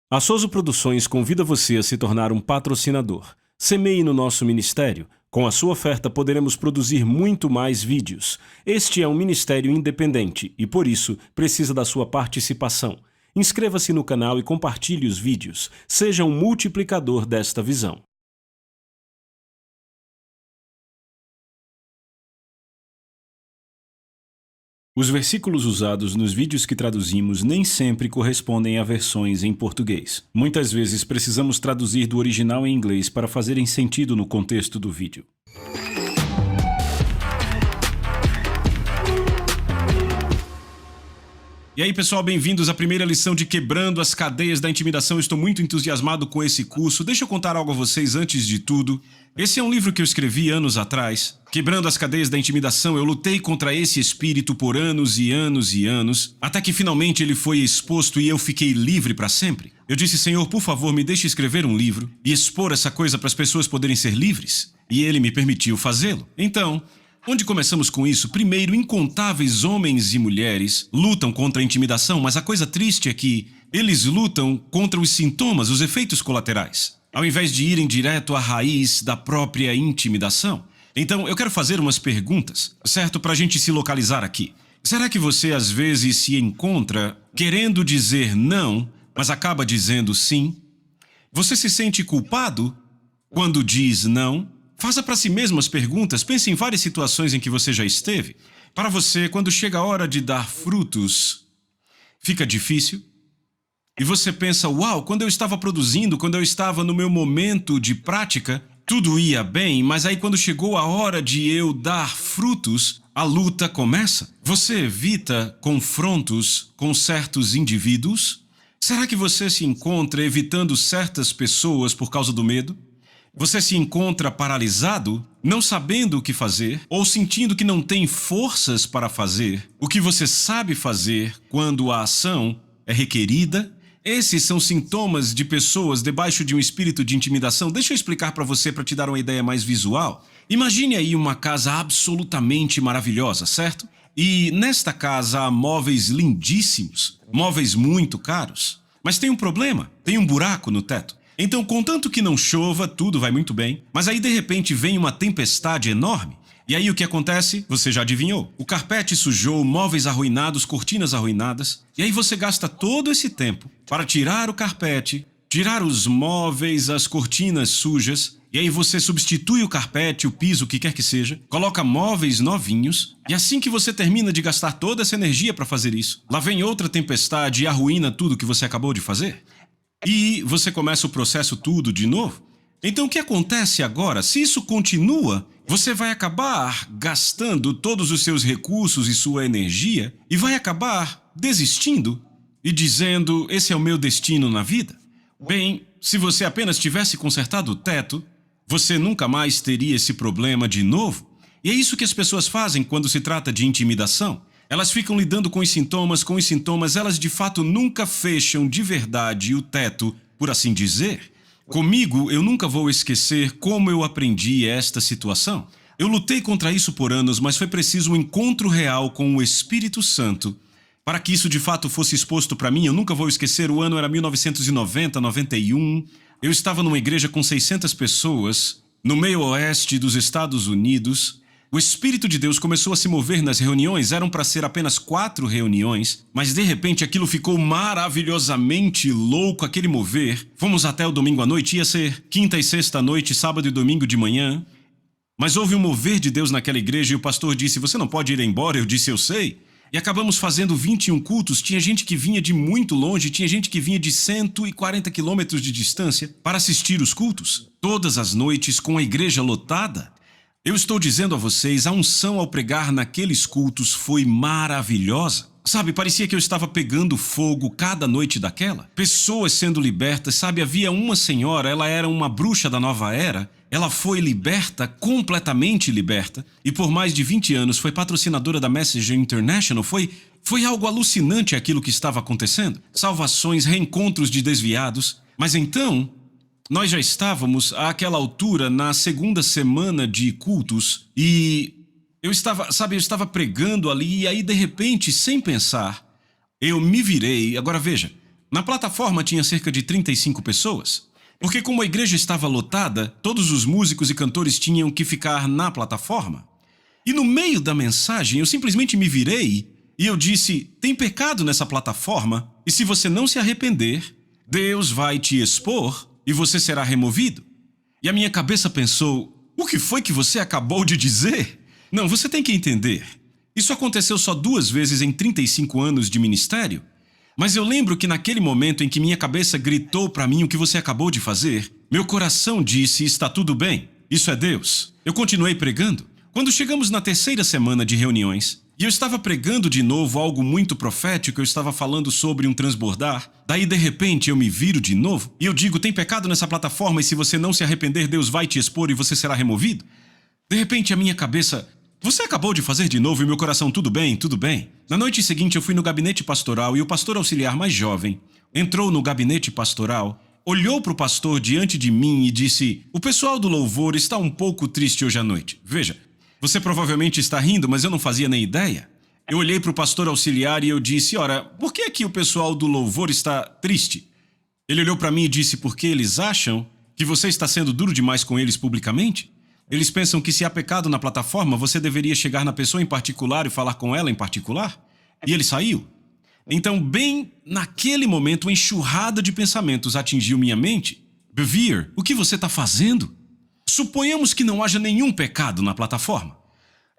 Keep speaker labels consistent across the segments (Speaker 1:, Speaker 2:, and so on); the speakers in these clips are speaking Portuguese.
Speaker 1: A Souza Produções convida você a se tornar um patrocinador. Semeie no nosso ministério. Com a sua oferta poderemos produzir muito mais vídeos. Este é um ministério independente e, por isso, precisa da sua participação. Inscreva-se no canal e compartilhe os vídeos. Seja um multiplicador desta visão. Os versículos usados nos vídeos que traduzimos nem sempre correspondem a versões em português. Muitas vezes precisamos traduzir do original em inglês para fazerem sentido no contexto do vídeo. E aí, pessoal, bem-vindos à primeira lição de Quebrando as Cadeias da Intimidação. Eu estou muito entusiasmado com esse curso. Deixa eu contar algo a vocês antes de tudo. Esse é um livro que eu escrevi anos atrás. Quebrando as Cadeias da Intimidação, eu lutei contra esse espírito por anos e anos e anos, até que finalmente ele foi exposto e eu fiquei livre para sempre. Eu disse, Senhor, por favor, me deixe escrever um livro e expor essa coisa para as pessoas poderem ser livres. E ele me permitiu fazê-lo. Então, onde começamos com isso? Primeiro, incontáveis homens e mulheres lutam contra a intimidação, mas a coisa triste é que eles lutam contra os sintomas, os efeitos colaterais, ao invés de irem direto à raiz da própria intimidação. Então, eu quero fazer umas perguntas, certo? Para a gente se localizar aqui. Será que você às vezes se encontra querendo dizer não, mas acaba dizendo sim? Você se sente culpado quando diz não? Faça para si mesmo as perguntas, pense em várias situações em que você já esteve. Para você, quando chega a hora de dar frutos, fica difícil? E você pensa, uau, quando eu estava produzindo, quando eu estava no meu momento de prática, tudo ia bem, mas aí quando chegou a hora de eu dar frutos, a luta começa. Você evita confrontos com certos indivíduos? Será que você se encontra evitando certas pessoas por causa do medo? Você se encontra paralisado, não sabendo o que fazer, ou sentindo que não tem forças para fazer o que você sabe fazer quando a ação é requerida? Esses são sintomas de pessoas debaixo de um espírito de intimidação. Deixa eu explicar para você para te dar uma ideia mais visual. Imagine aí uma casa absolutamente maravilhosa, certo? E nesta casa há móveis lindíssimos, móveis muito caros. Mas tem um problema, tem um buraco no teto. Então, contanto que não chova, tudo vai muito bem, mas aí de repente vem uma tempestade enorme. E aí o que acontece? Você já adivinhou. O carpete sujou, móveis arruinados, cortinas arruinadas. E aí você gasta todo esse tempo para tirar o carpete, tirar os móveis, as cortinas sujas. E aí você substitui o carpete, o piso, o que quer que seja, coloca móveis novinhos. E assim que você termina de gastar toda essa energia para fazer isso, lá vem outra tempestade e arruína tudo que você acabou de fazer. E você começa o processo tudo de novo. Então o que acontece agora? Se isso continua, você vai acabar gastando todos os seus recursos e sua energia e vai acabar desistindo e dizendo, esse é o meu destino na vida. Bem, se você apenas tivesse consertado o teto, você nunca mais teria esse problema de novo. E é isso que as pessoas fazem quando se trata de intimidação. Elas ficam lidando com os sintomas, elas de fato nunca fecham de verdade o teto, por assim dizer. Comigo, eu nunca vou esquecer como eu aprendi esta situação. Eu lutei contra isso por anos, mas foi preciso um encontro real com o Espírito Santo para que isso de fato fosse exposto para mim. Eu nunca vou esquecer, o ano era 1990, 91. Eu estava numa igreja com 600 pessoas, no meio oeste dos Estados Unidos. O Espírito de Deus começou a se mover nas reuniões, eram para ser apenas 4 reuniões, mas de repente aquilo ficou maravilhosamente louco, aquele mover. Fomos até o domingo à noite, ia ser quinta e sexta à noite, sábado e domingo de manhã. Mas houve um mover de Deus naquela igreja e o pastor disse, você não pode ir embora? Eu disse, eu sei. E acabamos fazendo 21 cultos, tinha gente que vinha de muito longe, tinha gente que vinha de 140 quilômetros de distância para assistir os cultos, todas as noites com a igreja lotada. Eu estou dizendo a vocês, a unção ao pregar naqueles cultos foi maravilhosa. Sabe, parecia que eu estava pegando fogo cada noite daquela. Pessoas sendo libertas, sabe, havia uma senhora, ela era uma bruxa da nova era. Ela foi liberta, completamente liberta, e por mais de 20 anos foi patrocinadora da Messenger International. Foi algo alucinante aquilo que estava acontecendo. Salvações, reencontros de desviados. Mas então, nós já estávamos, àquela altura, na segunda semana de cultos, e eu estava pregando ali, e aí, de repente, sem pensar, eu me virei. Agora veja, Na plataforma tinha cerca de 35 pessoas. Porque como a igreja estava lotada, todos os músicos e cantores tinham que ficar na plataforma. E no meio da mensagem, eu simplesmente me virei e eu disse: tem pecado nessa plataforma, e se você não se arrepender, Deus vai te expor e você será removido. E a minha cabeça pensou: o que foi que você acabou de dizer? Não, você tem que entender. Isso aconteceu só 2 vezes em 35 anos de ministério. Mas eu lembro que naquele momento em que minha cabeça gritou para mim o que você acabou de fazer, meu coração disse: está tudo bem, isso é Deus. Eu continuei pregando. Quando chegamos na 3ª semana de reuniões, e eu estava pregando de novo algo muito profético, eu estava falando sobre um transbordar, daí de repente eu me viro de novo, e eu digo: tem pecado nessa plataforma, e se você não se arrepender, Deus vai te expor e você será removido. De repente a minha cabeça: você acabou de fazer de novo, e meu coração: tudo bem, tudo bem. Na noite seguinte eu fui no gabinete pastoral e o pastor auxiliar mais jovem entrou no gabinete pastoral, olhou para o pastor diante de mim e disse: o pessoal do louvor está um pouco triste hoje à noite. Veja, você provavelmente está rindo, mas eu não fazia nem ideia. Eu olhei para o pastor auxiliar e eu disse: ora, por que é que o pessoal do louvor está triste? Ele olhou para mim e disse: porque eles acham que você está sendo duro demais com eles publicamente? Eles pensam que se há pecado na plataforma, você deveria chegar na pessoa em particular e falar com ela em particular? E ele saiu. Então, bem naquele momento, uma enxurrada de pensamentos atingiu minha mente. Bevere, o que você está fazendo? Suponhamos que não haja nenhum pecado na plataforma.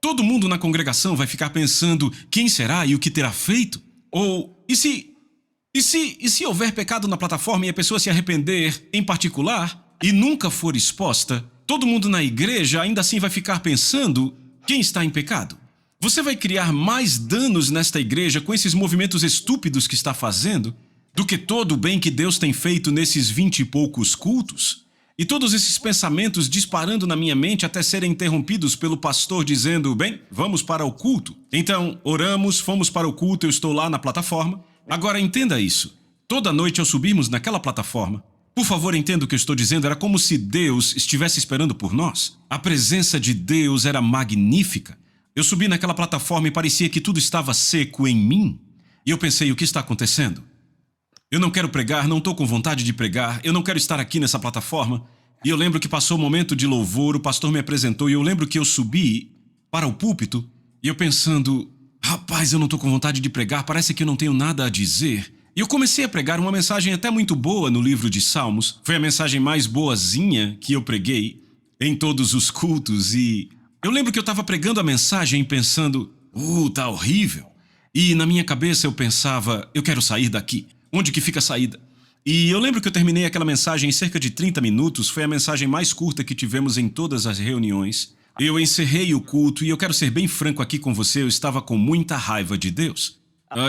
Speaker 1: Todo mundo na congregação vai ficar pensando quem será e o que terá feito? Ou, e se houver pecado na plataforma e a pessoa se arrepender em particular e nunca for exposta, todo mundo na igreja ainda assim vai ficar pensando quem está em pecado? Você vai criar mais danos nesta igreja com esses movimentos estúpidos que está fazendo do que todo o bem que Deus tem feito nesses 20 e poucos cultos? E todos esses pensamentos disparando na minha mente até serem interrompidos pelo pastor dizendo: bem, vamos para o culto. Então, oramos, fomos para o culto, eu estou lá na plataforma. Agora entenda isso. Toda noite ao subirmos naquela plataforma, por favor, entenda o que eu estou dizendo, era como se Deus estivesse esperando por nós. A presença de Deus era magnífica. Eu subi naquela plataforma e parecia que tudo estava seco em mim. E eu pensei: o que está acontecendo? Eu não quero pregar, não estou com vontade de pregar, eu não quero estar aqui nessa plataforma. E eu lembro que passou o momento de louvor, o pastor me apresentou e eu lembro que eu subi para o púlpito e eu pensando: rapaz, eu não estou com vontade de pregar, parece que eu não tenho nada a dizer. E eu comecei a pregar uma mensagem até muito boa no livro de Salmos. Foi a mensagem mais boazinha que eu preguei em todos os cultos e eu lembro que eu estava pregando a mensagem pensando: tá horrível. E na minha cabeça eu pensava: eu quero sair daqui. Onde que fica a saída? E eu lembro que eu terminei aquela mensagem em cerca de 30 minutos, foi a mensagem mais curta que tivemos em todas as reuniões. Eu encerrei o culto e eu quero ser bem franco aqui com você, eu estava com muita raiva de Deus.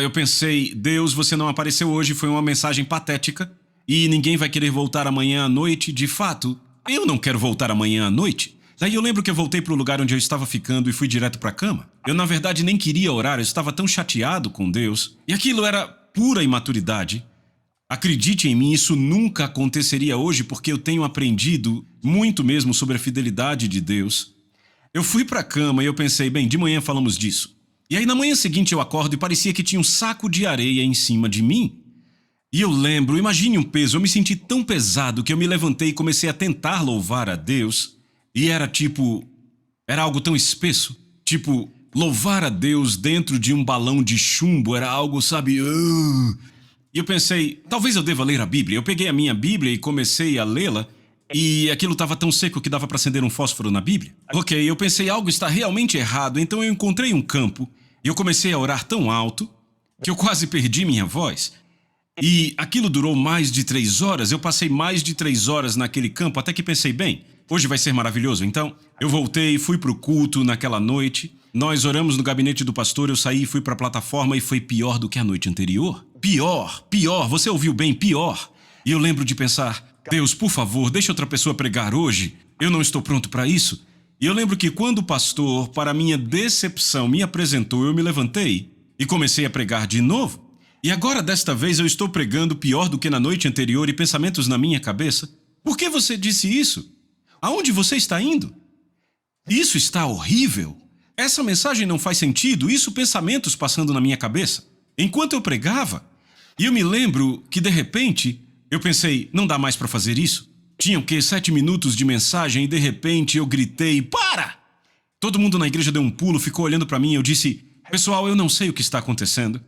Speaker 1: Eu pensei: Deus, você não apareceu hoje, foi uma mensagem patética e ninguém vai querer voltar amanhã à noite. De fato, eu não quero voltar amanhã à noite. Daí eu lembro que eu voltei para o lugar onde eu estava ficando e fui direto para a cama. Eu na verdade nem queria orar, eu estava tão chateado com Deus. E aquilo era pura imaturidade. Acredite em mim, isso nunca aconteceria hoje porque eu tenho aprendido muito mesmo sobre a fidelidade de Deus. Eu fui para a cama e eu pensei: bem, de manhã falamos disso. E aí na manhã seguinte eu acordo e parecia que tinha um saco de areia em cima de mim. E eu lembro, imagine um peso, eu me senti tão pesado que eu me levantei e comecei a tentar louvar a Deus. E era algo tão espesso, tipo, louvar a Deus dentro de um balão de chumbo, era algo, sabe? E eu pensei: talvez eu deva ler a Bíblia. Eu peguei a minha Bíblia e comecei a lê-la, e aquilo estava tão seco que dava para acender um fósforo na Bíblia. Ok, eu pensei: algo está realmente errado, então eu encontrei um campo, e eu comecei a orar tão alto, que eu quase perdi minha voz. E aquilo durou mais de 3 horas, eu passei mais de 3 horas naquele campo, até que pensei: bem, hoje vai ser maravilhoso. Então, eu voltei, fui para o culto naquela noite, nós oramos no gabinete do pastor, eu saí e fui para a plataforma e foi pior do que a noite anterior. Pior, você ouviu bem, pior. E eu lembro de pensar: Deus, por favor, deixa outra pessoa pregar hoje, eu não estou pronto para isso. E eu lembro que quando o pastor, para minha decepção, me apresentou, eu me levantei e comecei a pregar de novo. E agora, desta vez, eu estou pregando pior do que na noite anterior e pensamentos na minha cabeça. Por que você disse isso? Aonde você está indo? Isso está horrível. Essa mensagem não faz sentido, isso pensamentos passando na minha cabeça. Enquanto eu pregava, E eu me lembro que, de repente, eu pensei, não dá mais para fazer isso? Tinham 7 minutos de mensagem e, de repente, eu gritei, para! Todo mundo na igreja deu um pulo, ficou olhando para mim e eu disse, pessoal, eu não sei o que está acontecendo,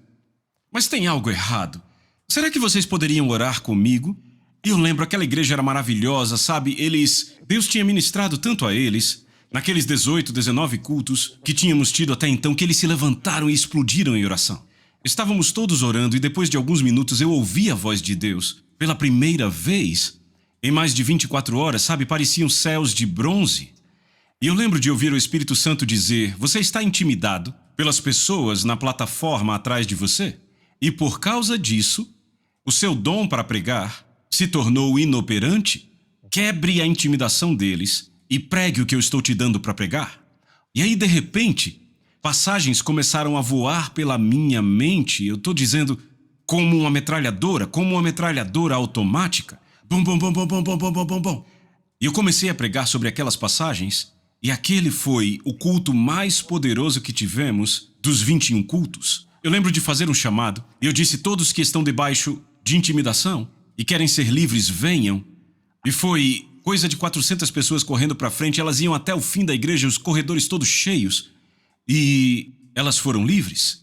Speaker 1: mas tem algo errado. Será que vocês poderiam orar comigo? E eu lembro, aquela igreja era maravilhosa, sabe? Deus tinha ministrado tanto a eles, naqueles 18, 19 cultos que tínhamos tido até então, que eles se levantaram e explodiram em oração. Estávamos todos orando e depois de alguns minutos eu ouvi a voz de Deus. Pela primeira vez, em mais de 24 horas, sabe? Pareciam céus de bronze. E eu lembro de ouvir o Espírito Santo dizer, você está intimidado pelas pessoas na plataforma atrás de você? E por causa disso, o seu dom para pregar se tornou inoperante? Quebre a intimidação deles e pregue o que eu estou te dando para pregar. E aí, de repente, passagens começaram a voar pela minha mente. Eu estou dizendo, como uma metralhadora automática. Bom, bom, bom, bom, bom, bom, bom, bom, bom. E eu comecei a pregar sobre aquelas passagens, e aquele foi o culto mais poderoso que tivemos dos 21 cultos. Eu lembro de fazer um chamado, e eu disse, todos que estão debaixo de intimidação e querem ser livres, venham. E foi coisa de 400 pessoas correndo para frente, elas iam até o fim da igreja, os corredores todos cheios, e elas foram livres.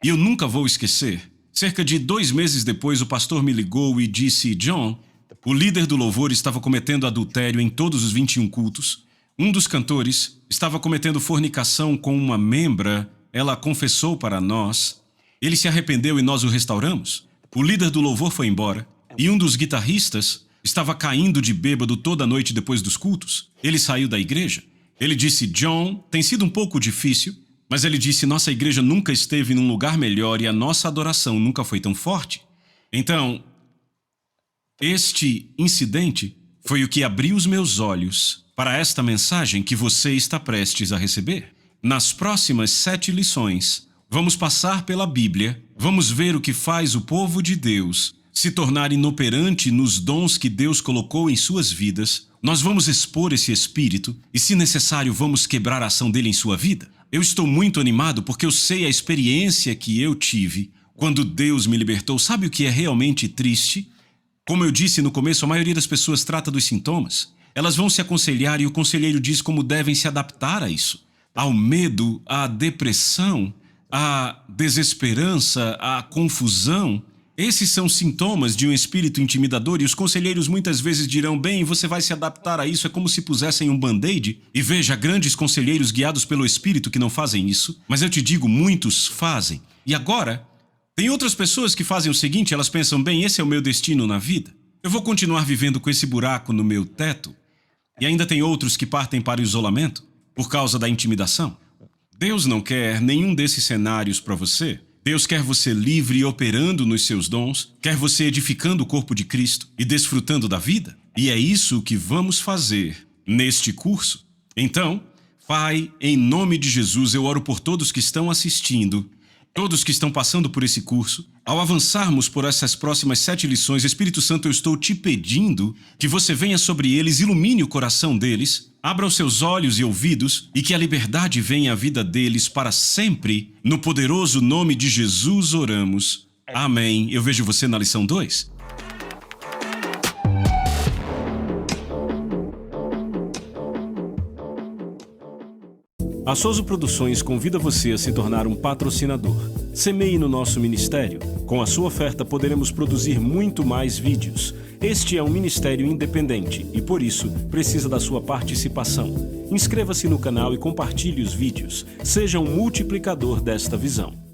Speaker 1: E eu nunca vou esquecer, cerca de 2 meses depois, o pastor me ligou e disse, John, o líder do louvor estava cometendo adultério em todos os 21 cultos, um dos cantores estava cometendo fornicação com uma membra, ela confessou para nós, ele se arrependeu e nós o restauramos. O líder do louvor foi embora e um dos guitarristas estava caindo de bêbado toda noite depois dos cultos. Ele saiu da igreja. Ele disse, John, tem sido um pouco difícil, mas ele disse, nossa igreja nunca esteve num lugar melhor e a nossa adoração nunca foi tão forte. Então, este incidente foi o que abriu os meus olhos para esta mensagem que você está prestes a receber. Nas próximas 7 lições, vamos passar pela Bíblia, vamos ver o que faz o povo de Deus se tornar inoperante nos dons que Deus colocou em suas vidas. Nós vamos expor esse espírito e, se necessário, vamos quebrar a ação dele em sua vida. Eu estou muito animado porque eu sei a experiência que eu tive quando Deus me libertou. Sabe o que é realmente triste? Como eu disse no começo, a maioria das pessoas trata dos sintomas. Elas vão se aconselhar e o conselheiro diz como devem se adaptar a isso. Ao medo, à depressão, à desesperança, à confusão. Esses são sintomas de um espírito intimidador e os conselheiros muitas vezes dirão, bem, você vai se adaptar a isso, é como se pusessem um band-aid. E veja, grandes conselheiros guiados pelo espírito que não fazem isso, mas eu te digo, muitos fazem. E agora, tem outras pessoas que fazem o seguinte, elas pensam, bem, esse é o meu destino na vida. Eu vou continuar vivendo com esse buraco no meu teto. E ainda tem outros que partem para o isolamento por causa da intimidação. Deus não quer nenhum desses cenários para você. Deus quer você livre e operando nos seus dons, quer você edificando o corpo de Cristo e desfrutando da vida. E é isso que vamos fazer neste curso. Então, Pai, em nome de Jesus, eu oro por todos que estão assistindo, todos que estão passando por esse curso. Ao avançarmos por essas próximas 7 lições, Espírito Santo, eu estou te pedindo que você venha sobre eles, ilumine o coração deles, abra os seus olhos e ouvidos e que a liberdade venha à vida deles para sempre. No poderoso nome de Jesus oramos. Amém. Eu vejo você na lição 2. A Souza Produções convida você a se tornar um patrocinador. Semeie no nosso ministério. Com a sua oferta poderemos produzir muito mais vídeos. Este é um ministério independente e, por isso, precisa da sua participação. Inscreva-se no canal e compartilhe os vídeos. Seja um multiplicador desta visão.